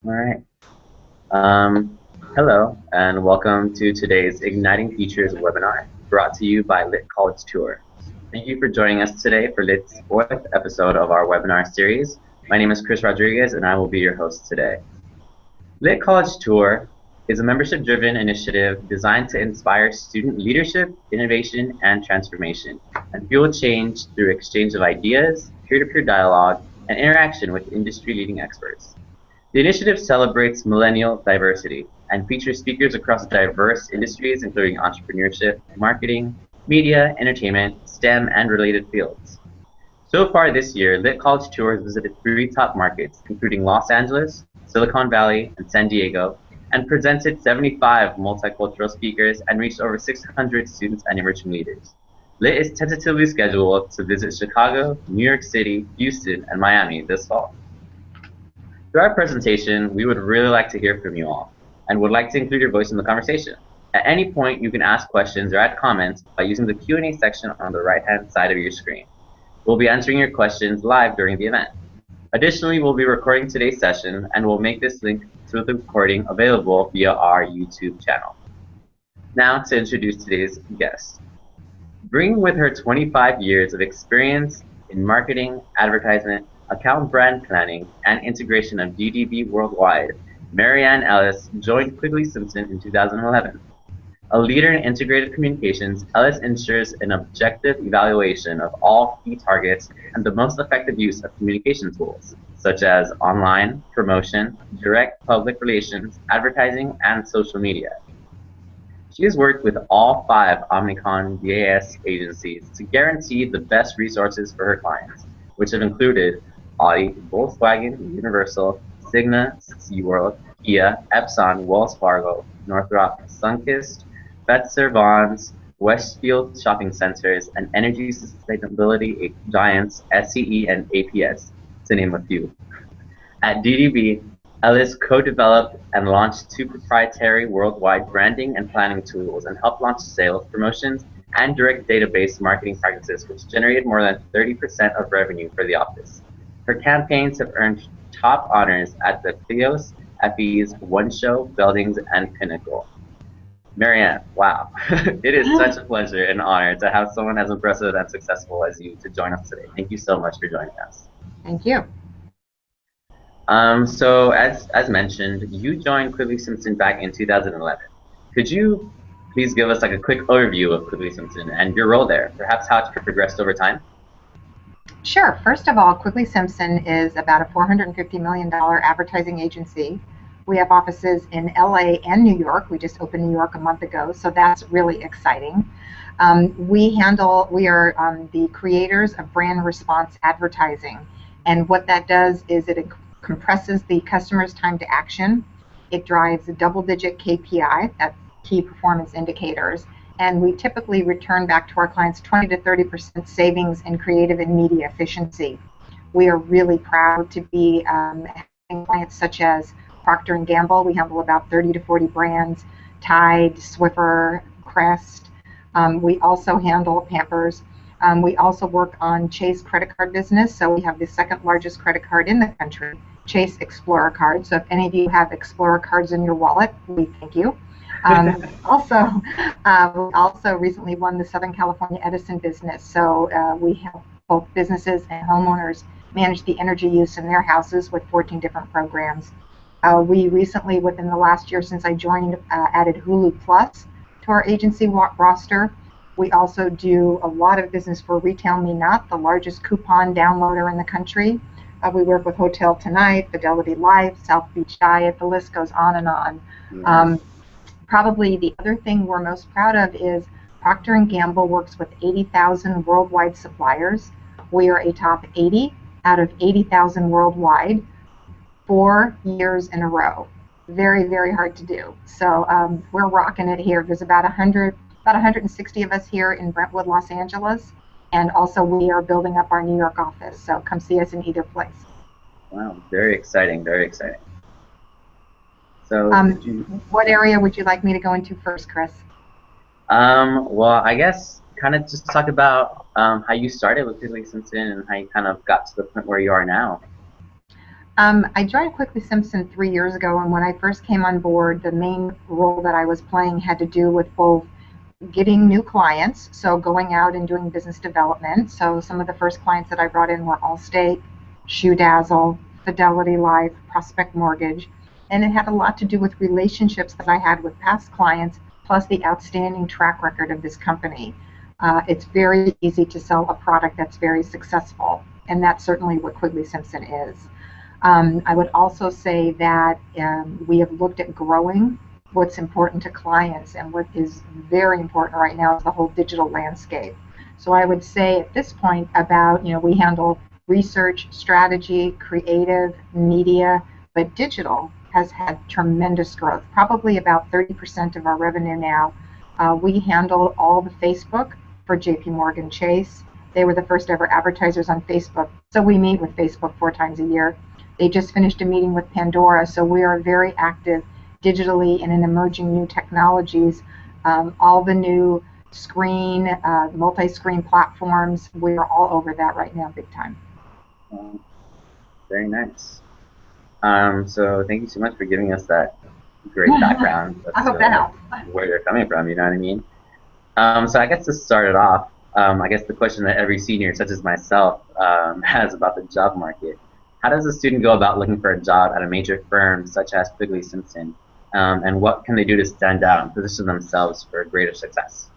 All right. Um, Hello, and welcome to today's Igniting Futures webinar, brought to you by Lit College Tour. Thank you for joining us today for Lit's fourth episode of our webinar series. My name is Chris Rodriguez, and I will be your host today. Lit College Tour is a membership-driven initiative designed to inspire student leadership, innovation, and transformation, and fuel change through exchange of ideas, peer-to-peer dialogue, and interaction with industry-leading experts. The initiative celebrates millennial diversity and features speakers across diverse industries including entrepreneurship, marketing, media, entertainment, STEM, and related fields. So far this year, Lit College Tour has visited three top markets, including Los Angeles, Silicon Valley, and San Diego, and presented 75 multicultural speakers and reached over 600 students and emerging leaders. Lit is tentatively scheduled to visit Chicago, New York City, Houston, and Miami this fall. Through our presentation, we would really like to hear from you all and would like to include your voice in the conversation. At any point, you can ask questions or add comments by using the Q&A section on the right-hand side of your screen. We'll be answering your questions live during the event. Additionally, we'll be recording today's session and we'll make this link to the recording available via our YouTube channel. Now to introduce today's guest. Bringing with her 25 years of experience in marketing, advertisement, account brand planning, and integration of DDB worldwide, Marianne Ellis joined Quigley-Simpson in 2011. A leader in integrated communications, Ellis ensures an objective evaluation of all key targets and the most effective use of communication tools, such as online, promotion, direct public relations, advertising, and social media. She has worked with all five Omnicom DAS agencies to guarantee the best resources for her clients, which have included Audi, Volkswagen, Universal, Cigna, SeaWorld, Kia, Epson, Wells Fargo, Northrop, Sunkist, Betzer Bonds, Westfield Shopping Centers, and energy sustainability giants SCE and APS, to name a few. At DDB, Ellis co-developed and launched two proprietary worldwide branding and planning tools and helped launch sales, promotions, and direct database marketing practices, which generated more than 30% of revenue for the office. Her campaigns have earned top honors at the Clios, Effie's, One Show, Beldings, and Pinnacle. Marianne, wow. It is such a pleasure and honor to have someone as impressive and successful as you to join us today. Thank you so much for joining us. Thank you. So as mentioned, you joined Quigley-Simpson back in 2011. Could you please give us like a quick overview of Quigley-Simpson and your role there, perhaps how it's progressed over time? Sure. First of all, Quigley-Simpson is about a $450 million advertising agency. We have offices in LA and New York. We just opened New York a month ago, so that's really exciting. We are the creators of brand response advertising. And what that does is it compresses the customer's time to action. It drives a double-digit KPI, that's key performance indicators. And we typically return back to our clients 20 to 30% savings in creative and media efficiency. We are really proud to be having clients such as Procter & Gamble. We handle about 30 to 40 brands, Tide, Swiffer, Crest. We also handle Pampers. We also work on Chase credit card business, so we have the second largest credit card in the country, Chase Explorer card. So if any of you have Explorer cards in your wallet, we thank you. We also recently won the Southern California Edison business, so we help both businesses and homeowners manage the energy use in their houses with 14 different programs. We recently, within the last year since I joined, added Hulu Plus to our agency roster. We also do a lot of business for Retail Me Not, the largest coupon downloader in the country. We work with Hotel Tonight, Fidelity Life, South Beach Diet, the list goes on and on. Probably the other thing we're most proud of is Procter & Gamble works with 80,000 worldwide suppliers. We are a top 80 out of 80,000 worldwide, 4 years in a row. Very, very hard to do. So we're rocking it here. There's about 160 of us here in Brentwood, Los Angeles, and also we are building up our New York office. So come see us in either place. Wow, very exciting, very exciting. So what area would you like me to go into first, Chris? Well, I guess kind of just talk about how you started with Quigley-Simpson and how you kind of got to the point where you are now. I joined Quigley-Simpson 3 years ago, and when I first came on board, the main role that I was playing had to do with both getting new clients, so going out and doing business development. So some of the first clients that I brought in were Allstate, Shoe Dazzle, Fidelity Life, Prospect Mortgage, and it had a lot to do with relationships that I had with past clients, plus the outstanding track record of this company. It's very easy to sell a product that's very successful, and that's certainly what Quigley-Simpson is. I would also say that we have looked at growing what's important to clients, and what is very important right now is the whole digital landscape. So I would say at this point about, we handle research, strategy, creative, media, but digital has had tremendous growth, probably about 30% of our revenue now. We handle all the Facebook for JP Morgan Chase. They were the first ever advertisers on Facebook, so we meet with Facebook 4 times a year. They just finished a meeting with Pandora, so we are very active digitally and in emerging new technologies. All the new multi-screen platforms, we are all over that right now, big time. Very nice. So thank you so much for giving us that great background. I hope that helps. Where you're coming from, you know what I mean? So I guess to start it off, I guess the question that every senior, such as myself, has about the job market. How does a student go about looking for a job at a major firm such as Quigley-Simpson? And what can they do to stand out and position themselves for greater success?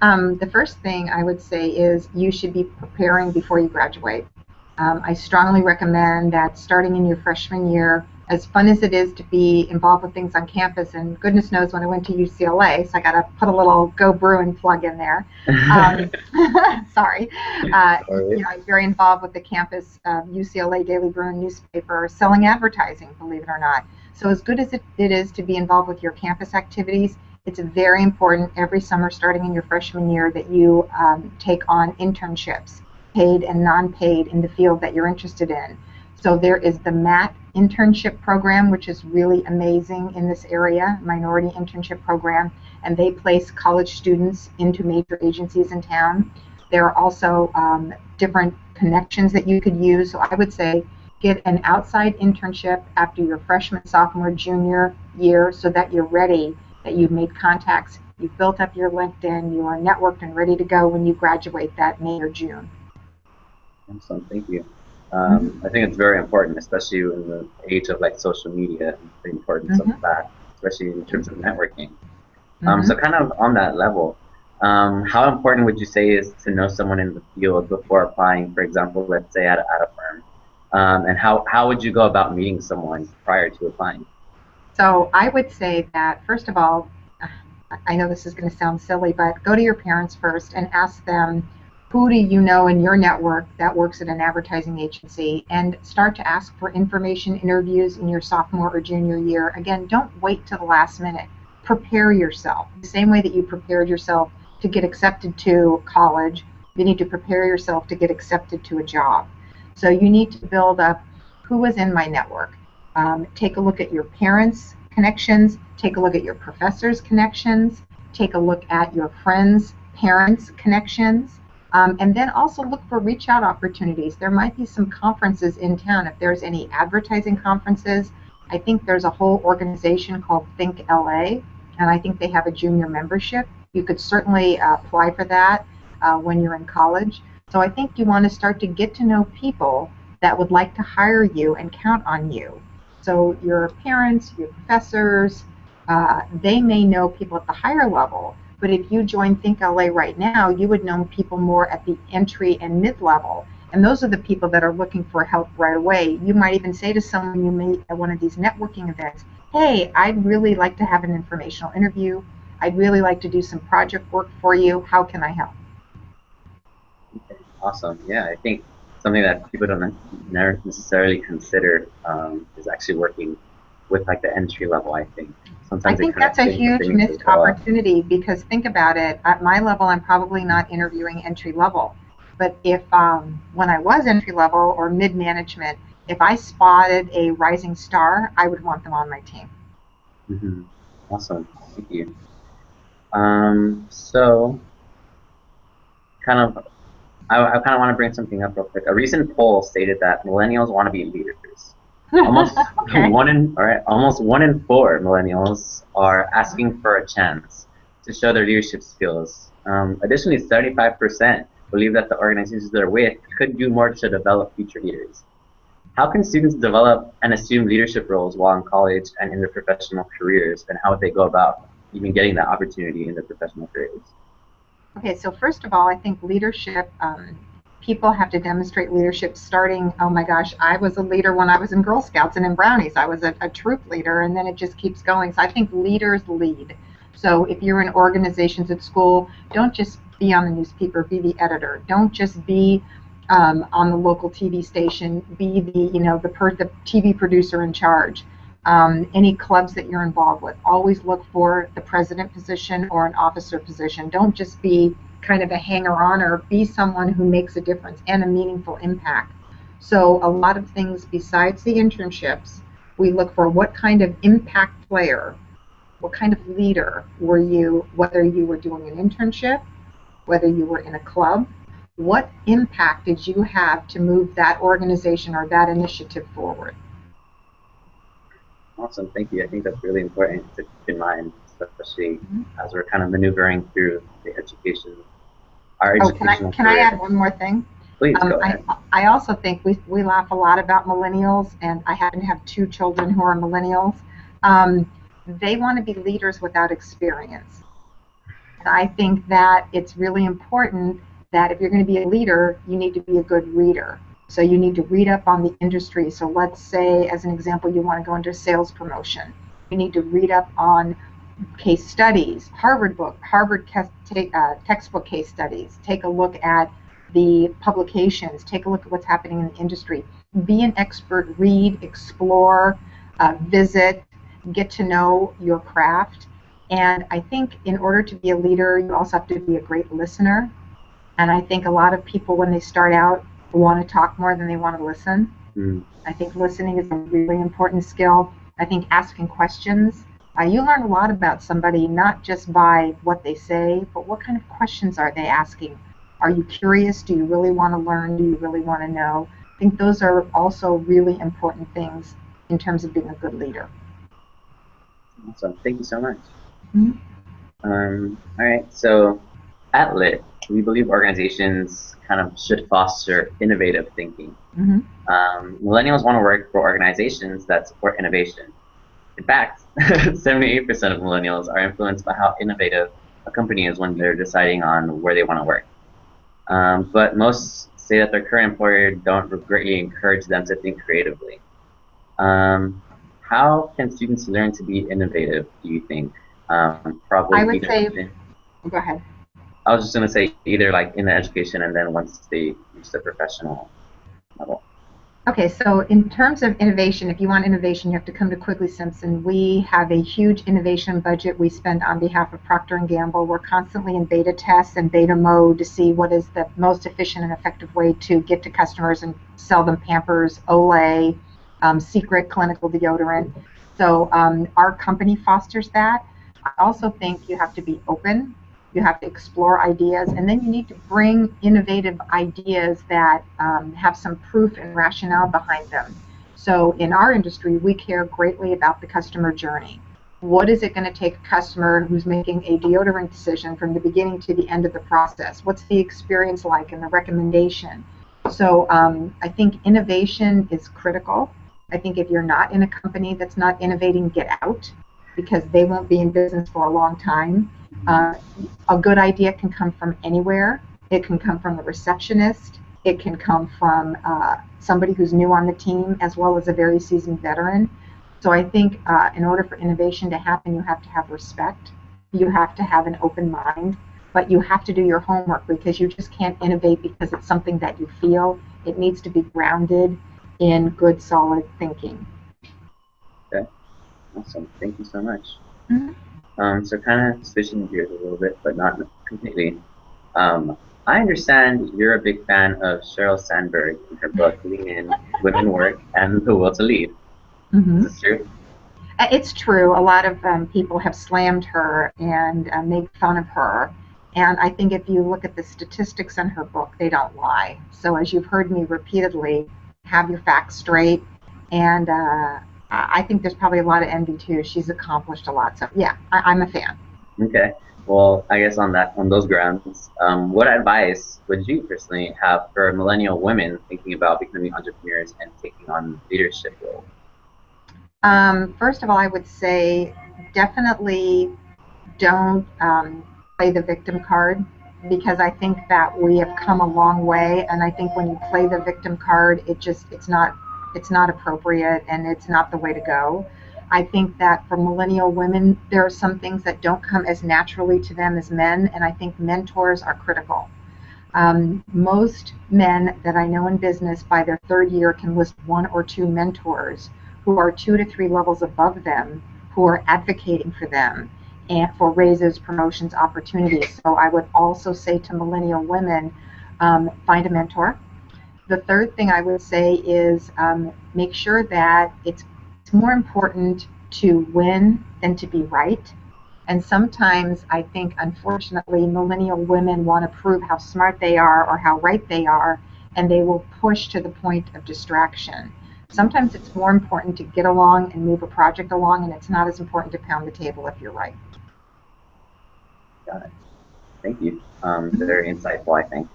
The first thing I would say is you should be preparing before you graduate. I strongly recommend that starting in your freshman year, as fun as it is to be involved with things on campus, and goodness knows when I went to UCLA, so I got to put a little Go Bruin plug in there. Sorry. I'm very involved with the campus UCLA Daily Bruin newspaper, selling advertising, believe it or not. So as good as it is to be involved with your campus activities, it's very important every summer starting in your freshman year that you take on internships, paid and non-paid, in the field that you're interested in. So there is the MAT internship program, which is really amazing in this area, minority internship program, and they place college students into major agencies in town. There are also different connections that you could use. So I would say get an outside internship after your freshman, sophomore, junior year so that you're ready, that you've made contacts, you've built up your LinkedIn, you are networked and ready to go when you graduate that May or June. Awesome, thank you. I think it's very important, especially in the age of social media, the importance of that, especially in terms of networking. So kind of on that level, how important would you say is to know someone in the field before applying, for example, let's say at a firm? And how would you go about meeting someone prior to applying? So I would say that, first of all, I know this is going to sound silly, but go to your parents first and ask them, who do you know in your network that works at an advertising agency, and start to ask for information interviews in your sophomore or junior year. Again, don't wait till the last minute. Prepare yourself. The same way that you prepared yourself to get accepted to college, you need to prepare yourself to get accepted to a job. So you need to build up who is in my network. Take a look at your parents' connections, take a look at your professors' connections, take a look at your friends' parents' connections. And then also look for reach out opportunities. There might be some conferences in town. If there's any advertising conferences, I think there's a whole organization called Think LA, and I think they have a junior membership. You could certainly apply for that when you're in college. So I think you want to start to get to know people that would like to hire you and count on you. So your parents, your professors, they may know people at the higher level. But if you join Think LA right now, you would know people more at the entry and mid-level. And those are the people that are looking for help right away. You might even say to someone you meet at one of these networking events, hey, I'd really like to have an informational interview. I'd really like to do some project work for you. How can I help? Okay, awesome. Yeah, I think something that people don't necessarily consider is actually working with the entry level, I think. I think that's a huge missed opportunity, because think about it. At my level, I'm probably not interviewing entry level. But if when I was entry level or mid-management, if I spotted a rising star, I would want them on my team. Awesome. Thank you. So I kind of want to bring something up real quick. A recent poll stated that millennials want to be leaders. Almost Okay. almost 1 in 4 millennials are asking for a chance to show their leadership skills. Additionally, 75% believe that the organizations they're with could do more to develop future leaders. How can students develop and assume leadership roles while in college and in their professional careers, and how would they go about even getting that opportunity in their professional careers? Okay, so first of all, I think leadership, people have to demonstrate leadership starting, oh my gosh, I was a leader when I was in Girl Scouts and in Brownies. I was a troop leader, and then it just keeps going. So I think leaders lead. So if you're in organizations at school, don't just be on the newspaper, be the editor. Don't just be on the local TV station, be the TV producer in charge. Any clubs that you're involved with, always look for the president position or an officer position. Don't just be kind of a hanger-on, or be someone who makes a difference and a meaningful impact. So a lot of things besides the internships, we look for what kind of impact player, what kind of leader were you, whether you were doing an internship, whether you were in a club, what impact did you have to move that organization or that initiative forward? Awesome, thank you. I think that's really important to keep in mind, especially Mm-hmm. as we're kind of maneuvering through our Oh, educational can I career. add one more thing? Please go I, ahead. I also think we laugh a lot about millennials, and I happen to have two children who are millennials. They want to be leaders without experience. And I think that it's really important that if you're going to be a leader, you need to be a good reader. So you need to read up on the industry. So let's say, as an example, you want to go into sales promotion. You need to read up on case studies, Harvard textbook case studies. Take a look at the publications. Take a look at what's happening in the industry. Be an expert. Read, explore, visit, get to know your craft. And I think in order to be a leader, you also have to be a great listener. And I think a lot of people, when they start out, want to talk more than they want to listen. Mm. I think listening is a really important skill. I think asking questions. You learn a lot about somebody not just by what they say, but what kind of questions are they asking? Are you curious? Do you really want to learn? Do you really want to know? I think those are also really important things in terms of being a good leader. Awesome, thank you so much. Mm-hmm. All right, so at LIT, we believe organizations kind of should foster innovative thinking. Mm-hmm. Millennials want to work for organizations that support innovation. In fact, 78% of millennials are influenced by how innovative a company is when they're deciding on where they want to work. But most say that their current employer don't greatly encourage them to think creatively. How can students learn to be innovative, do you think? I Probably would either say, go ahead. I was just gonna say either like in the education and then once they reach the professional level. Okay, so in terms of innovation, if you want innovation, you have to come to Quigley-Simpson. We have a huge innovation budget we spend on behalf of Procter & Gamble. We're constantly in beta tests and beta mode to see what is the most efficient and effective way to get to customers and sell them Pampers, Olay, Secret clinical deodorant. So our company fosters that. I also think you have to be open. You have to explore ideas, and then you need to bring innovative ideas that have some proof and rationale behind them. So in our industry, we care greatly about the customer journey. What is it going to take a customer who's making a deodorant decision from the beginning to the end of the process? What's the experience like and the recommendation? So I think innovation is critical. I think if you're not in a company that's not innovating, get out, because they won't be in business for a long time. A good idea can come from anywhere. It can come from the receptionist. It can come from somebody who's new on the team, as well as a very seasoned veteran. So I think in order for innovation to happen, you have to have respect. You have to have an open mind, but you have to do your homework, because you just can't innovate because it's something that you feel. It needs to be grounded in good, solid thinking. Okay, awesome. Thank you so much. Mm-hmm. So kind of switching gears a little bit, but not completely. I understand you're a big fan of Sheryl Sandberg in her book Lean In, Women Work, and The Will to Lead. Is Mm-hmm. this true? It's true. A lot of people have slammed her and made fun of her. And I think if you look at the statistics in her book, they don't lie. So as you've heard me repeatedly, have your facts straight. And I think there's probably a lot of envy too. She's accomplished a lot. So yeah, I'm a fan. Okay. Well, I guess on those grounds, what advice would you personally have for millennial women thinking about becoming entrepreneurs and taking on leadership roles? First of all, I would say definitely don't play the victim card, because I think that we have come a long way, and I think when you play the victim card, it's not appropriate, and it's not the way to go. I think that for millennial women, there are some things that don't come as naturally to them as men, and I think mentors are critical. Most men that I know in business by their third year can list one or two mentors who are 2 to 3 levels above them, who are advocating for them and for raises, promotions, opportunities. So I would also say to millennial women, find a mentor. The third thing I would say is make sure that it's more important to win than to be right. And sometimes I think, unfortunately, millennial women want to prove how smart they are or how right they are, and they will push to the point of distraction. Sometimes it's more important to get along and move a project along, and it's not as important to pound the table if you're right. Got it. Thank you. Very insightful, I think.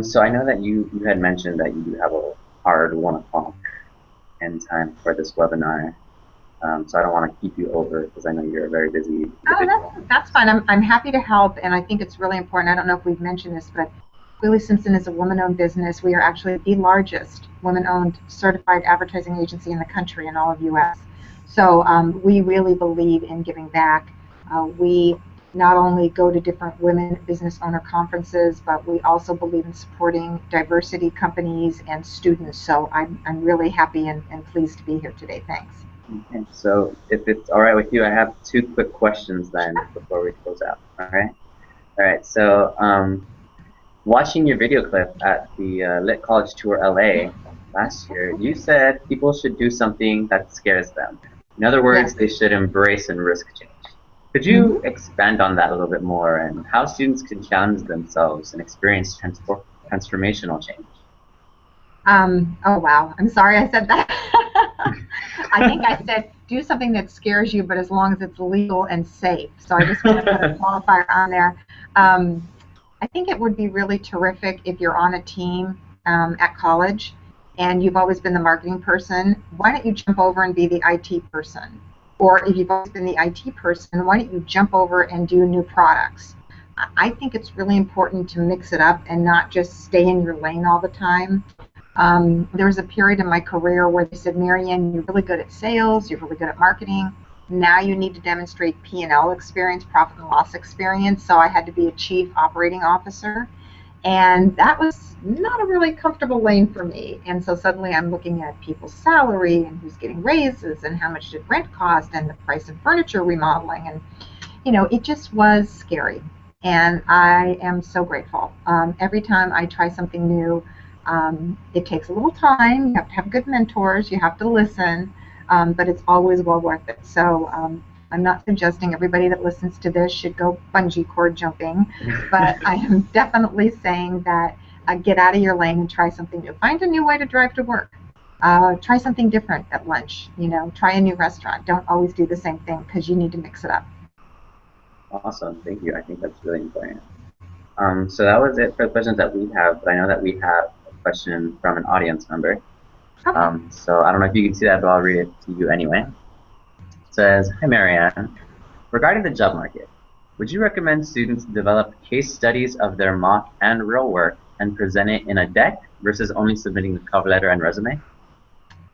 So I know that you had mentioned that you do have a hard 1 o'clock end time for this webinar. So I don't want to keep you over because I know you're a very busy Oh, individual. that's fine. I'm happy to help, and I think it's really important. I don't know if we've mentioned this, but Quigley-Simpson is a woman-owned business. We are actually the largest woman-owned certified advertising agency in the country in all of U.S. So we really believe in giving back. We not only go to different women business owner conferences, but we also believe in supporting diversity companies and students. So I'm really happy and pleased to be here today. Thanks. Okay, so if it's all right with you, I have two quick questions then before we close out. All right. All right. So watching your video clip at the Lit College Tour LA last year, you said people should do something that scares them. In other words, Yes. they should embrace and risk change. Could Mhm. you expand on that a little bit more and how students can challenge themselves and experience transformational change? Oh wow, I'm sorry I said that. I think I said do something that scares you, but as long as it's legal and safe. So I just want to put a qualifier on there. Um, I think it would be really terrific if you're on a team at college and you've always been the marketing person. Why don't you jump over and be the IT person? Or if you've always been the IT person, why don't you jump over and do new products? I think it's really important to mix it up and not just stay in your lane all the time. There was a period in my career where they said, Marianne, you're really good at sales, you're really good at marketing. Now you need to demonstrate P&L experience, profit and loss experience. So I had to be a chief operating officer. And that was not a really comfortable lane for me. And so suddenly I'm looking at people's salary and who's getting raises and how much did rent cost and the price of furniture remodeling. And, it just was scary. And I am so grateful. Every time I try something new, it takes a little time. You have to have good mentors. You have to listen, but it's always well worth it. So I'm not suggesting everybody that listens to this should go bungee cord jumping, but I am definitely saying that get out of your lane and try something new. Find a new way to drive to work. Try something different at lunch. Try a new restaurant. Don't always do the same thing because you need to mix it up. Awesome. Thank you. I think that's really important. So that was it for the questions that we have, but I know that we have a question from an audience member. Okay. So I don't know if you can see that, but I'll read it to you anyway. It says, Hi Marianne, regarding the job market, would you recommend students develop case studies of their mock and real work and present it in a deck versus only submitting the cover letter and resume?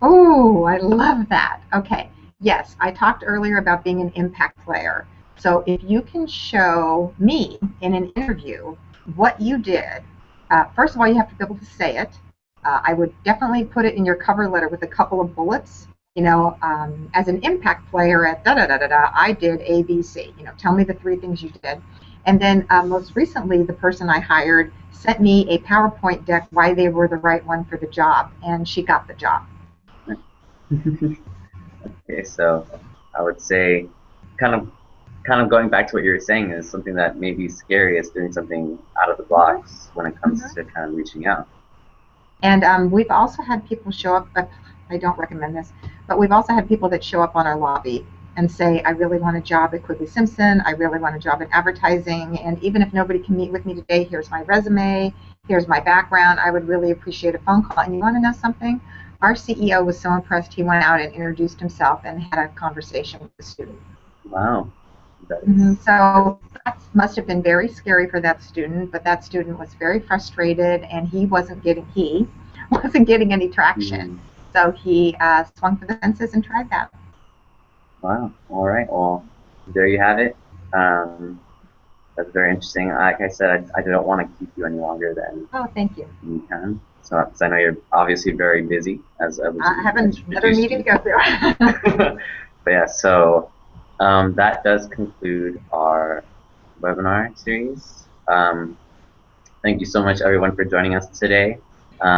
Oh, I love that. Okay. Yes, I talked earlier about being an impact player. So if you can show me in an interview what you did, first of all, you have to be able to say it. I would definitely put it in your cover letter with a couple of bullets. As an impact player at da da da da da, I did A, B, C. Tell me the 3 things you did. And then most recently, the person I hired sent me a PowerPoint deck why they were the right one for the job, and she got the job. Okay, so I would say kind of going back to what you were saying is something that may be scary is doing something out of the box when it comes to kind of reaching out. And we've also had people show up, I don't recommend this, but we've also had people that show up on our lobby and say, I really want a job at Quigley-Simpson, I really want a job in advertising, and even if nobody can meet with me today, here's my resume, here's my background, I would really appreciate a phone call. And you want to know something? Our CEO was so impressed, he went out and introduced himself and had a conversation with the student. Wow. So that must have been very scary for that student, but that student was very frustrated, and he wasn't getting any traction. So he swung for the fences and tried that. Wow. All right. Well, there you have it. That's very interesting. Like I said, I don't want to keep you any longer than thank you. you can. So, because I know you're obviously very busy, as I have another meeting to go through. But yeah, so that does conclude our webinar series. Thank you so much, everyone, for joining us today.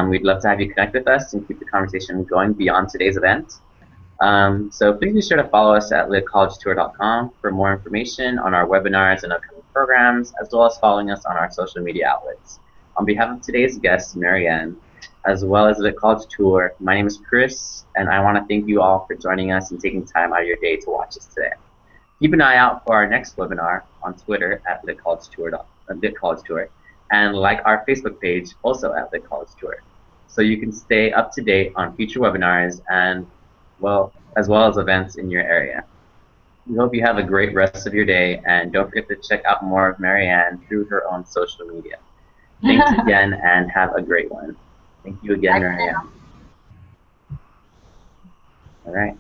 We'd love to have you connect with us and keep the conversation going beyond today's event. So please be sure to follow us at lidcollegetour.com for more information on our webinars and upcoming programs, as well as following us on our social media outlets. On behalf of today's guest, Marianne, as well as Lit College Tour, my name is Chris, and I want to thank you all for joining us and taking time out of your day to watch us today. Keep an eye out for our next webinar on Twitter at Lit College Tour, and like our Facebook page, also at Lit College Tour, so you can stay up to date on future webinars and, well, as well as events in your area. We hope you have a great rest of your day, and don't forget to check out more of Marianne through her own social media. Thanks again, and have a great one. Thank you again, Marianne. All right.